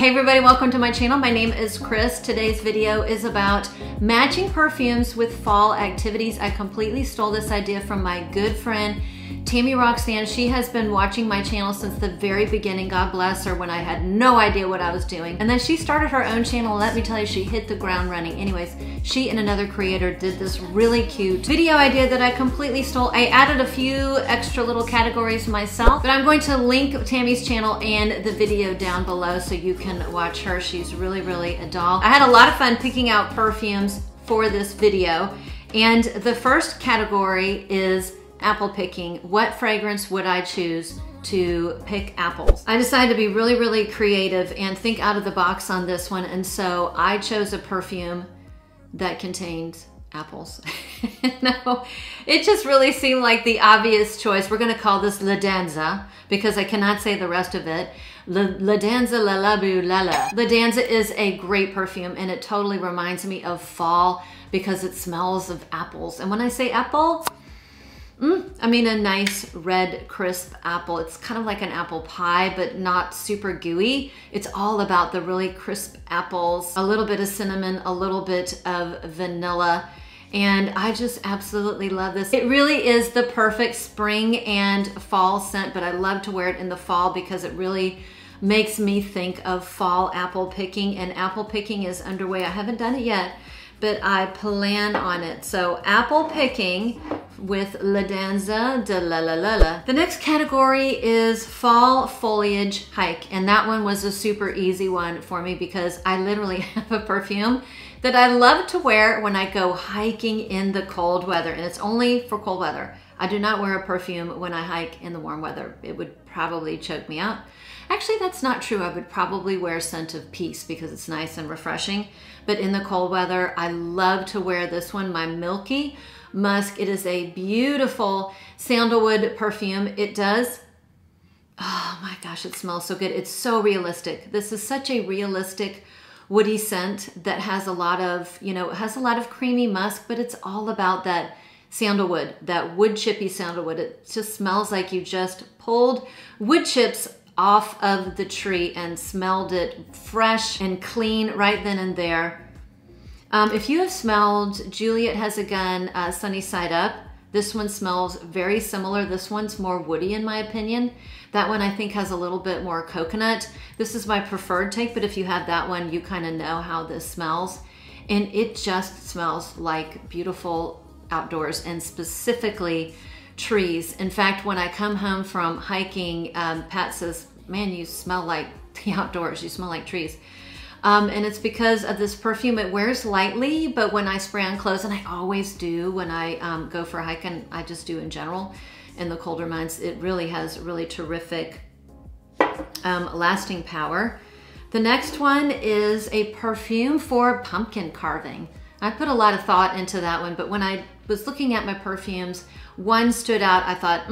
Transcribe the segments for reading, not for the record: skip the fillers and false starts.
Hey everybody, welcome to my channel. My name is Chris. Today's video is about matching perfumes with fall activities. I completely stole this idea from my good friend Tammy Roxanne. She has been watching my channel since the very beginning. God bless her, when I had no idea what I was doing. And then she started her own channel. Let me tell you, she hit the ground running. Anyways, she and another creator did this really cute video idea that I completely stole. I added a few extra little categories myself, but I'm going to link Tammy's channel and the video down below so you can watch her. She's really, really a doll. I had a lot of fun picking out perfumes for this video. And the first category is apple picking. What fragrance would I choose to pick apples? I decided to be really, really creative and think out of the box on this one. And so I chose a perfume that contained apples. No, it just really seemed like the obvious choice. We're gonna call this La Danza because I cannot say the rest of it. La Danza, la la boo, la la. La Danza is a great perfume and it totally reminds me of fall because it smells of apples. And when I say apple, I mean a nice red crisp apple. It's kind of like an apple pie, but not super gooey. It's all about the really crisp apples, a little bit of cinnamon, a little bit of vanilla. And I just absolutely love this. It really is the perfect spring and fall scent, but I love to wear it in the fall because it really makes me think of fall apple picking, and apple picking is underway. I haven't done it yet, but I plan on it. So apple picking with La Danza de la la la la. The next category is fall foliage hike. And that one was a super easy one for me because I literally have a perfume that I love to wear when I go hiking in the cold weather. And it's only for cold weather. I do not wear a perfume when I hike in the warm weather. It would probably choke me out. Actually, that's not true. I would probably wear Scent of Peace because it's nice and refreshing. But in the cold weather, I love to wear this one, my Milky Musk. It is a beautiful sandalwood perfume. It does, oh my gosh, it smells so good. It's so realistic. This is such a realistic woody scent that has a lot of, you know, it has a lot of creamy musk, but it's all about that sandalwood, that wood chippy sandalwood. It just smells like you just pulled wood chips off of the tree and smelled it fresh and clean right then and there. If you have smelled Juliet Has a Gun, Sunny Side Up, this one smells very similar. This one's more woody in my opinion. That one I think has a little bit more coconut. This is my preferred take, but if you have that one, you kind of know how this smells. And it just smells like beautiful outdoors and specifically trees. In fact, when I come home from hiking, Pat says, man, you smell like the outdoors. You smell like trees. And it's because of this perfume. It wears lightly, but when I spray on clothes, and I always do when I go for a hike, and I just do in general in the colder months, it really has really terrific lasting power. The next one is a perfume for pumpkin carving. I put a lot of thought into that one, but when I was looking at my perfumes, one stood out. I thought,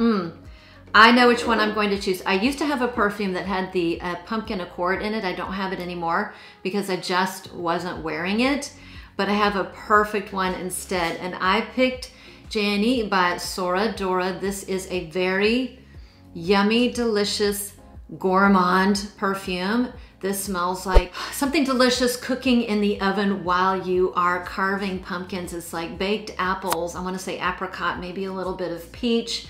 I know which one I'm going to choose. I used to have a perfume that had the pumpkin accord in it. I don't have it anymore because I just wasn't wearing it, but I have a perfect one instead. And I picked Jany by Sora Dora. This is a very yummy, delicious, gourmand perfume. This smells like something delicious cooking in the oven while you are carving pumpkins. It's like baked apples. I want to say apricot, maybe a little bit of peach.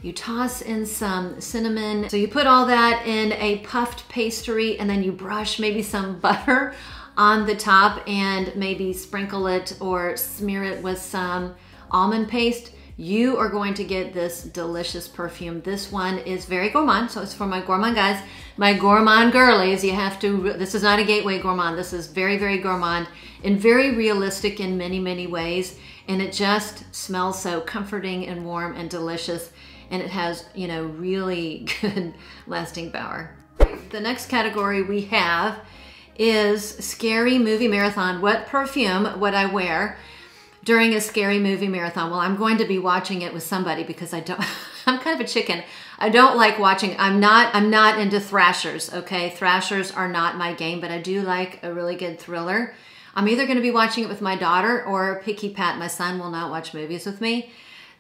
You toss in some cinnamon. So you put all that in a puffed pastry and then you brush maybe some butter on the top and maybe sprinkle it or smear it with some almond paste. You are going to get this delicious perfume. This one is very gourmand, so it's for my gourmand guys, my gourmand girlies. You have to, this is not a gateway gourmand. This is very, very gourmand and very realistic in many, many ways. And it just smells so comforting and warm and delicious. And it has, you know, really good lasting power. The next category we have is scary movie marathon. What perfume would I wear during a scary movie marathon? Well, I'm going to be watching it with somebody because I don't, I'm kind of a chicken. I don't like watching, I'm not into thrashers, okay? Thrashers are not my game, but I do like a really good thriller. I'm either gonna be watching it with my daughter or Picky Pat. My son will not watch movies with me.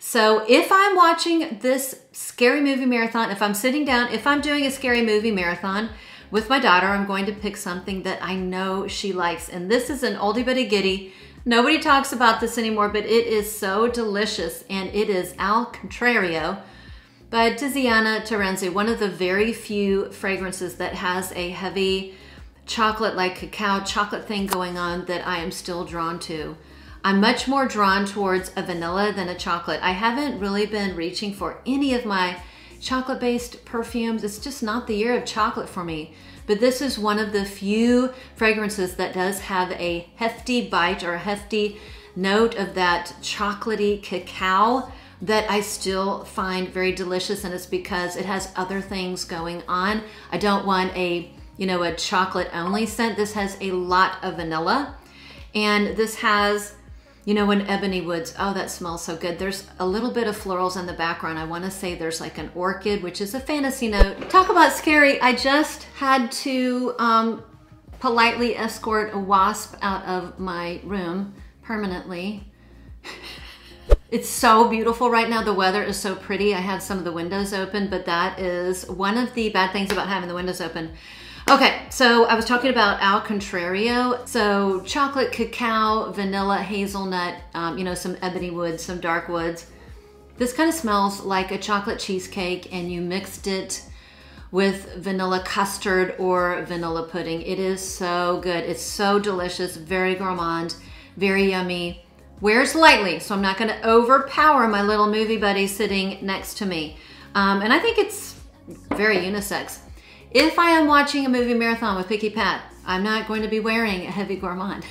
So if I'm watching this scary movie marathon, if I'm sitting down, if I'm doing a scary movie marathon with my daughter, I'm going to pick something that I know she likes. And this is an oldie but a goodie. Nobody talks about this anymore, but it is so delicious. And it is Al Contrario by Tiziana Terenzi, one of the very few fragrances that has a heavy chocolate, like cacao chocolate thing going on that I am still drawn to. I'm much more drawn towards a vanilla than a chocolate. I haven't really been reaching for any of my chocolate-based perfumes. It's just not the year of chocolate for me. But this is one of the few fragrances that does have a hefty bite or a hefty note of that chocolatey cacao that I still find very delicious, and it's because it has other things going on. I don't want a, you know, a chocolate only scent. This has a lot of vanilla, and this has, you know, an ebony woods. Oh, that smells so good. There's a little bit of florals in the background. I want to say there's like an orchid, which is a fantasy note. Talk about scary. I just had to politely escort a wasp out of my room permanently. It's so beautiful right now. The weather is so pretty. I have some of the windows open, but that is one of the bad things about having the windows open. Okay, so I was talking about Al Contrario. So chocolate, cacao, vanilla, hazelnut, you know, some ebony woods, some dark woods. This kind of smells like a chocolate cheesecake, and you mixed it with vanilla custard or vanilla pudding. It is so good. It's so delicious, very gourmand, very yummy. Wears lightly, so I'm not gonna overpower my little movie buddy sitting next to me. And I think it's very unisex. If I am watching a movie marathon with Picky Pat, I'm not going to be wearing a heavy gourmand.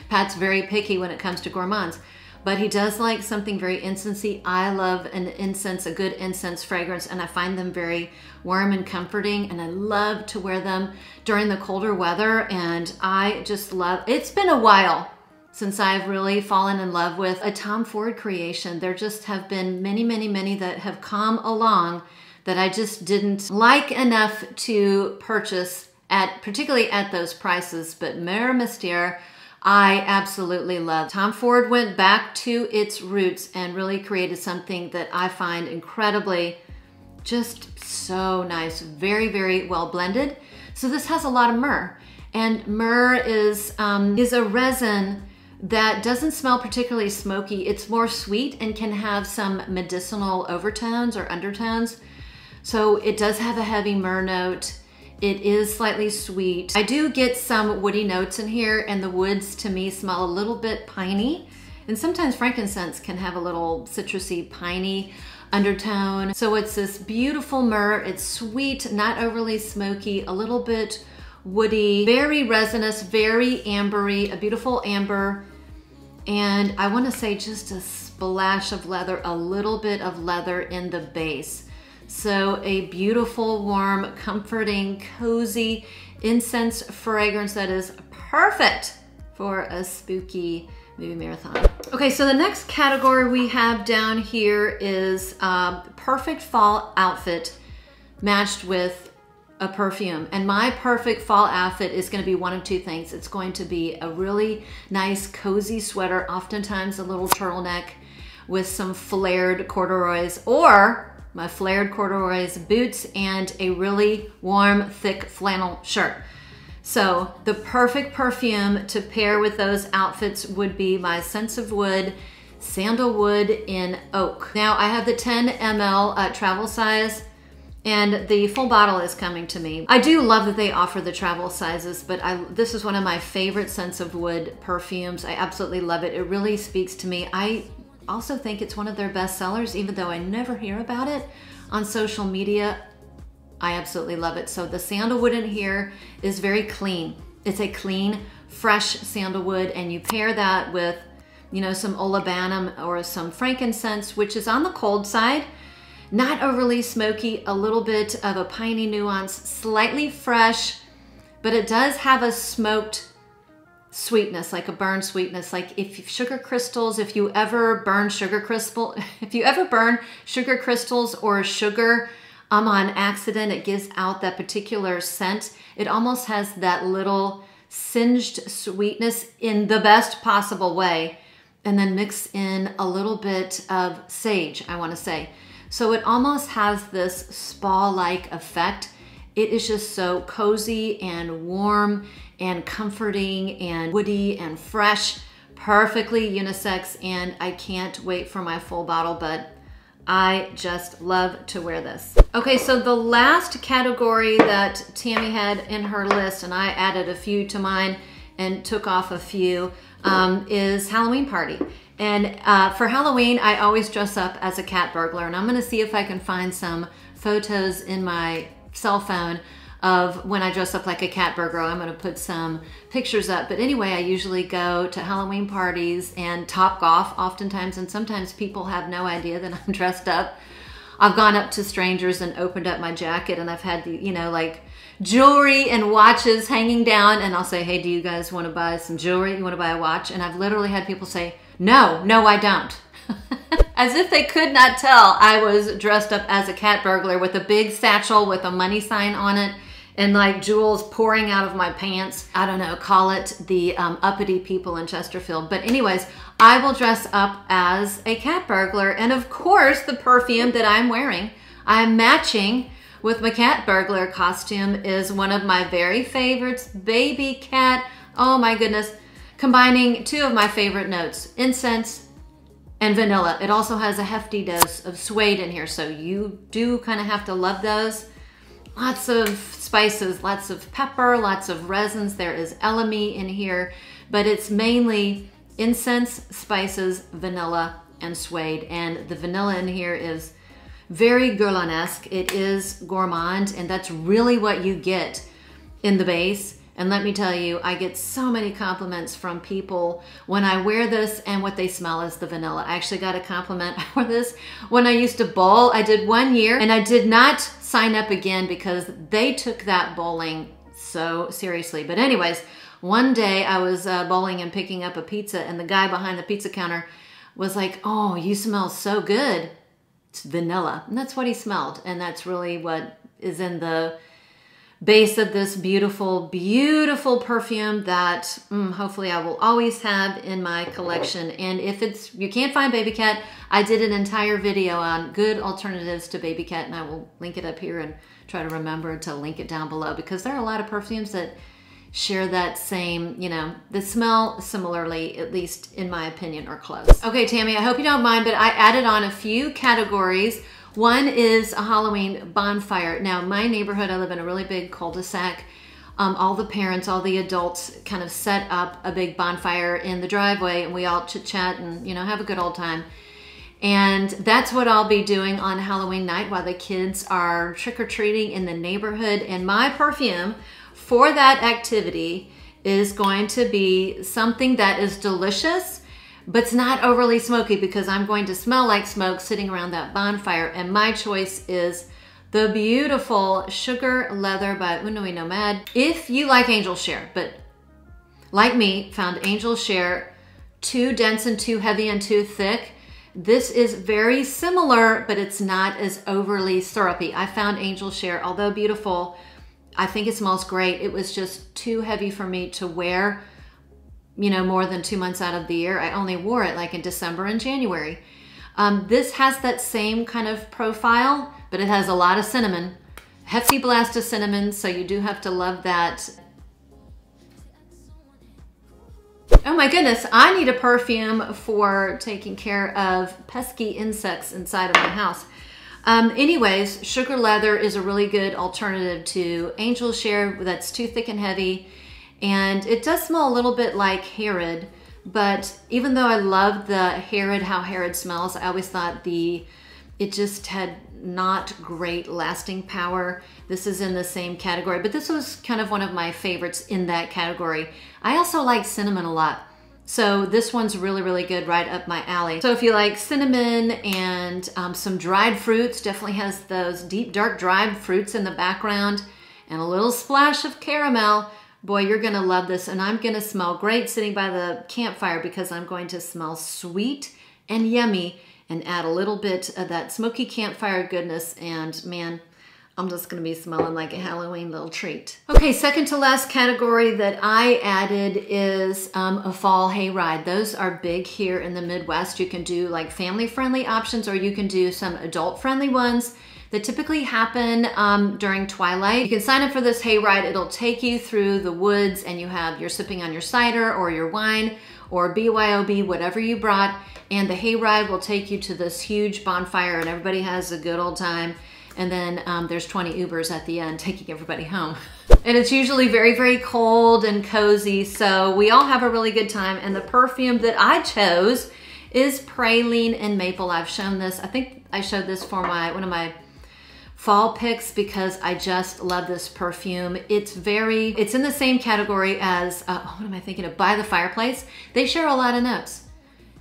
Pat's very picky when it comes to gourmands, but he does like something very incensey. I love an incense, a good incense fragrance, and I find them very warm and comforting, and I love to wear them during the colder weather, and I just love, it's been a while since I've really fallen in love with a Tom Ford creation. There just have been many, many, many that have come along that I just didn't like enough to purchase at, particularly at those prices. But Myyrh Mystére, I absolutely love. Tom Ford went back to its roots and really created something that I find incredibly, just so nice. Very, very well blended. So this has a lot of myrrh, and myrrh is a resin that doesn't smell particularly smoky. It's more sweet and can have some medicinal overtones or undertones. So it does have a heavy myrrh note. It is slightly sweet. I do get some woody notes in here, and the woods to me smell a little bit piney. And sometimes frankincense can have a little citrusy, piney undertone. So it's this beautiful myrrh. It's sweet, not overly smoky, a little bit woody, very resinous, very ambery, a beautiful amber. And I want to say just a splash of leather, a little bit of leather in the base. So a beautiful, warm, comforting, cozy incense fragrance that is perfect for a spooky movie marathon. Okay, so the next category we have down here is perfect fall outfit matched with a perfume. And my perfect fall outfit is going to be one of two things. It's going to be a really nice cozy sweater, oftentimes a little turtleneck with some flared corduroys, or my flared corduroys, boots, and a really warm, thick flannel shirt. So the perfect perfume to pair with those outfits would be my Scents of Wood Sandalwood in Oak. Now I have the 10 ml travel size, and the full bottle is coming to me. I do love that they offer the travel sizes, but this is one of my favorite Scents of Wood perfumes. I absolutely love it. It really speaks to me. I also think it's one of their best sellers, even though I never hear about it on social media. I absolutely love it. So the sandalwood in here is very clean. It's a clean, fresh sandalwood, and you pair that with, you know, some olibanum or some frankincense, which is on the cold side, not overly smoky, a little bit of a piney nuance, slightly fresh, but it does have a smoked sweetness, like a burn sweetness. Like if sugar crystals, if you ever burn sugar crystals or sugar on accident, it gives out that particular scent. It almost has that little singed sweetness in the best possible way, and then mix in a little bit of sage, I want to say. So it almost has this spa-like effect, It is just so cozy and warm and comforting and woody and fresh, perfectly unisex, and I can't wait for my full bottle, but I just love to wear this. Okay, so the last category that Tammy had in her list, and I added a few to mine and took off a few, is Halloween party. And for Halloween, I always dress up as a cat burglar, and I'm gonna see if I can find some photos in my cell phone of when I dress up like a cat burglar. I'm gonna put some pictures up. But anyway, I usually go to Halloween parties and Top Golf oftentimes, and sometimes people have no idea that I'm dressed up. I've gone up to strangers and opened up my jacket, and I've had the, you know, like jewelry and watches hanging down, and I'll say, hey, do you guys wanna buy some jewelry? You wanna buy a watch? And I've literally had people say, no, I don't. As if they could not tell I was dressed up as a cat burglar with a big satchel with a money sign on it and like jewels pouring out of my pants. I don't know, call it the uppity people in Chesterfield. But anyways, I will dress up as a cat burglar. And of course, the perfume that I'm wearing, I'm matching with my cat burglar costume, is one of my very favorites, Babycat. Oh my goodness. Combining two of my favorite notes, incense and vanilla. It also has a hefty dose of suede in here, so you do kind of have to love those. Lots of spices, lots of pepper, lots of resins. There is elemi in here, but it's mainly incense, spices, vanilla, and suede. And the vanilla in here is very Guerlain-esque. It is gourmand, and that's really what you get in the base. And let me tell you, I get so many compliments from people when I wear this, and what they smell is the vanilla. I actually got a compliment for this when I used to bowl. I did 1 year, and I did not sign up again because they took that bowling so seriously. But anyways, one day I was bowling and picking up a pizza, and the guy behind the pizza counter was like, oh, you smell so good. It's vanilla. And that's what he smelled. And that's really what is in the base of this beautiful, beautiful perfume that hopefully I will always have in my collection. And if you can't find Babycat, I did an entire video on good alternatives to Babycat, and I will link it up here and try to remember to link it down below, because there are a lot of perfumes that share that same, you know, the smell similarly, at least in my opinion, or close. Okay, Tammy, I hope you don't mind, but I added on a few categories. One is a Halloween bonfire. Now, my neighborhood, I live in a really big cul-de-sac. All the parents, all the adults kind of set up a big bonfire in the driveway, and we all chit-chat and, you know, have a good old time. And that's what I'll be doing on Halloween night while the kids are trick-or-treating in the neighborhood. And my perfume for that activity is going to be something that is delicious, but it's not overly smoky, because I'm going to smell like smoke sitting around that bonfire. And my choice is the beautiful Sugar Leather by Une Nuit Nomade. If you like Angel Share, but like me, found Angel Share too dense and too heavy and too thick, this is very similar, but it's not as overly syrupy. I found Angel Share, although beautiful, I think it smells great. It was just too heavy for me to wear, you know, more than 2 months out of the year. I only wore it like in December and January. This has that same kind of profile, but it has a lot of cinnamon, hefty blast of cinnamon, so you do have to love that. Oh my goodness, I need a perfume for taking care of pesky insects inside of my house. Anyways, Sugar Leather is a really good alternative to Angel Share that's too thick and heavy. And it does smell a little bit like Herod, but even though I love the Herod, how Herod smells, I always thought it just had not great lasting power. This is in the same category, but this was kind of one of my favorites in that category. I also like cinnamon a lot, so this one's really, really good, right up my alley. So if you like cinnamon and some dried fruits, definitely has those deep, dark dried fruits in the background, and a little splash of caramel. Boy, you're gonna love this, and I'm gonna smell great sitting by the campfire, because I'm going to smell sweet and yummy and add a little bit of that smoky campfire goodness, and man, I'm just gonna be smelling like a Halloween little treat. Okay, second to last category that I added is a fall hayride. Those are big here in the Midwest. You can do like family-friendly options, or you can do some adult-friendly ones. that typically happen during twilight. You can sign up for this hayride. It'll take you through the woods, and you're sipping on your cider or your wine or BYOB, whatever you brought, and the hayride will take you to this huge bonfire, and everybody has a good old time. And then there's 20 Ubers at the end taking everybody home. And it's usually very, very cold and cozy, so we all have a really good time. And the perfume that I chose is Praline and Maple. I've shown this, I think I showed this for one of my fall picks because I just love this perfume. It's in the same category as, what am I thinking of? By the Fireplace. They share a lot of notes.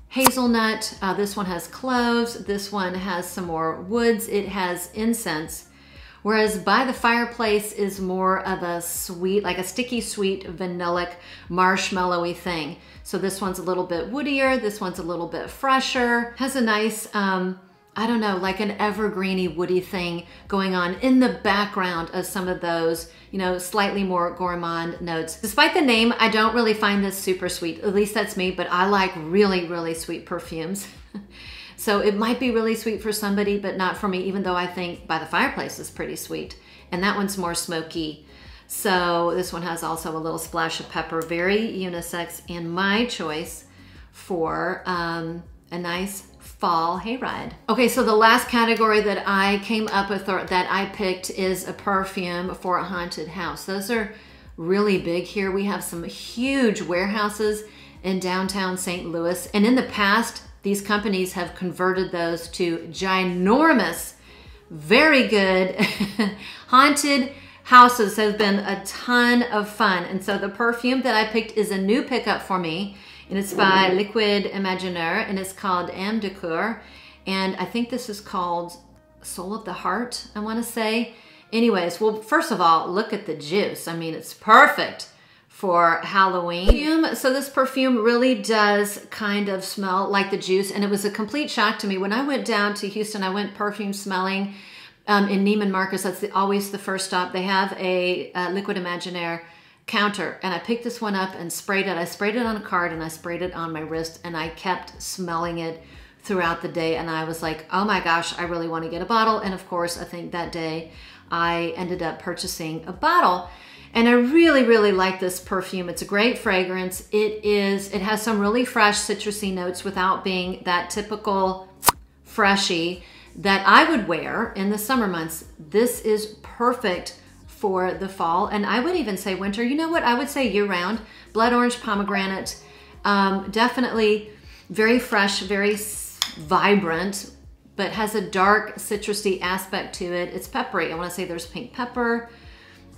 Hazelnut, this one has cloves, this one has some more woods, it has incense. Whereas By the Fireplace is more of a sweet, like a sticky sweet, vanillic, marshmallowy thing. So this one's a little bit woodier, this one's a little bit fresher, has a nice, I don't know, like an evergreeny woody thing going on in the background of some of those, you know, slightly more gourmand notes. Despite the name, I don't really find this super sweet. At least that's me, but I like really, really sweet perfumes. So it might be really sweet for somebody, but not for me, even though I think By the Fireplace is pretty sweet. And that one's more smoky. So this one has also a little splash of pepper, very unisex, and my choice for a nice fall hayride. Okay, so the last category that I came up with, or that I picked, is a perfume for a haunted house. Those are really big here. We have some huge warehouses in downtown St. Louis, and in the past, these companies have converted those to ginormous, very good haunted houses. Has been a ton of fun. And so the perfume that I picked is a new pickup for me, and it's by Liquid Imaginaire, and it's called Âme du Coeur. And I think this is called Soul of the Heart, I want to say. Anyways, well, first of all, look at the juice. I mean, it's perfect for Halloween. So this perfume really does kind of smell like the juice, and it was a complete shock to me. When I went down to Houston, I went perfume smelling in Neiman Marcus. That's always the first stop. They have a Liquid Imaginaire counter, and I picked this one up and sprayed it. I sprayed it on a card, and I sprayed it on my wrist, and I kept smelling it throughout the day, and I was like, oh my gosh, I really want to get a bottle. And of course, I think that day I ended up purchasing a bottle. And I really, really like this perfume. It's a great fragrance. It has some really fresh citrusy notes without being that typical freshy that I would wear in the summer months. This is perfect for the fall, and I would even say winter. You know what? I would say year-round. Blood orange pomegranate, definitely very fresh, very vibrant, but has a dark citrusy aspect to it. It's peppery. I want to say there's pink pepper,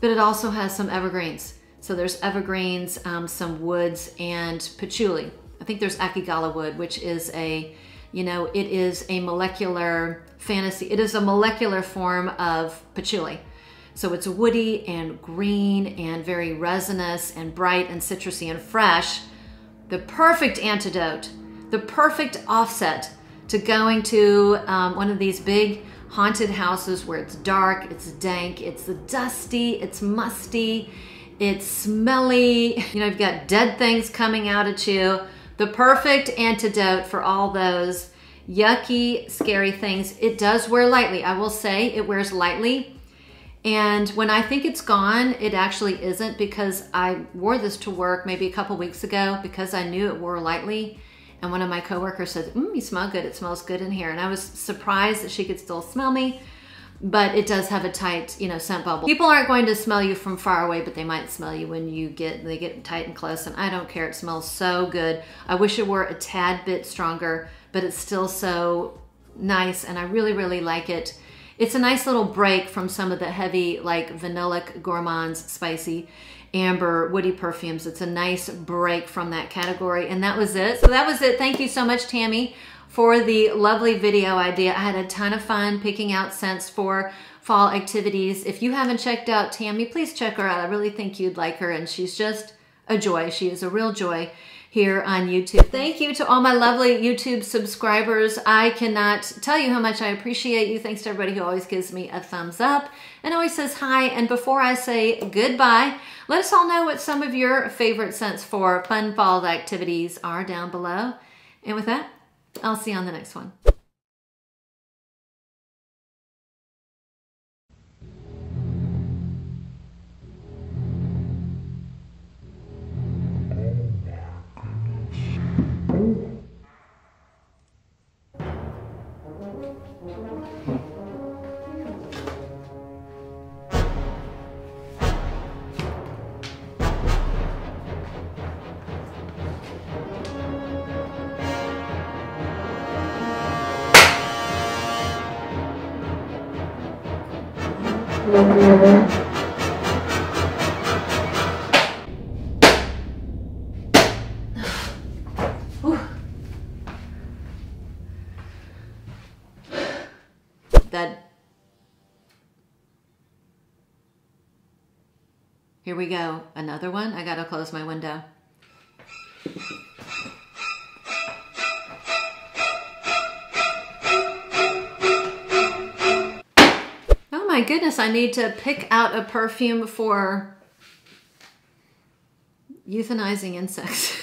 but it also has some evergreens. So there's evergreens, some woods, and patchouli. I think there's akigala wood, which is it is a molecular fantasy. It is a molecular form of patchouli. So it's woody and green and very resinous and bright and citrusy and fresh. The perfect antidote, the perfect offset to going to one of these big haunted houses where it's dark, it's dank, it's dusty, it's musty, it's smelly. You know, you've got dead things coming out at you. The perfect antidote for all those yucky, scary things. It does wear lightly. I will say it wears lightly. And when I think it's gone, it actually isn't, because I wore this to work maybe a couple weeks ago because I knew it wore lightly. And one of my coworkers said, you smell good. It smells good in here. And I was surprised that she could still smell me, but it does have a tight, scent bubble. People aren't going to smell you from far away, but they might smell you when they get tight and close. And I don't care. It smells so good. I wish it were a tad bit stronger, but it's still so nice. And I really, really like it. It's a nice little break from some of the heavy, like vanillic, gourmands, spicy, amber, woody perfumes. It's a nice break from that category. And that was it. So that was it. Thank you so much, Tammy, for the lovely video idea. I had a ton of fun picking out scents for fall activities. If you haven't checked out Tammy, please check her out. I really think you'd like her, and she's just a joy. She is a real joy here on YouTube. Thank you to all my lovely YouTube subscribers. I cannot tell you how much I appreciate you. Thanks to everybody who always gives me a thumbs up and always says hi. And before I say goodbye, let us all know what some of your favorite scents for fun fall activities are down below. And with that, I'll see you on the next one. Here we go. Another one. I gotta close my window. Oh my goodness, I need to pick out a perfume for euthanizing insects.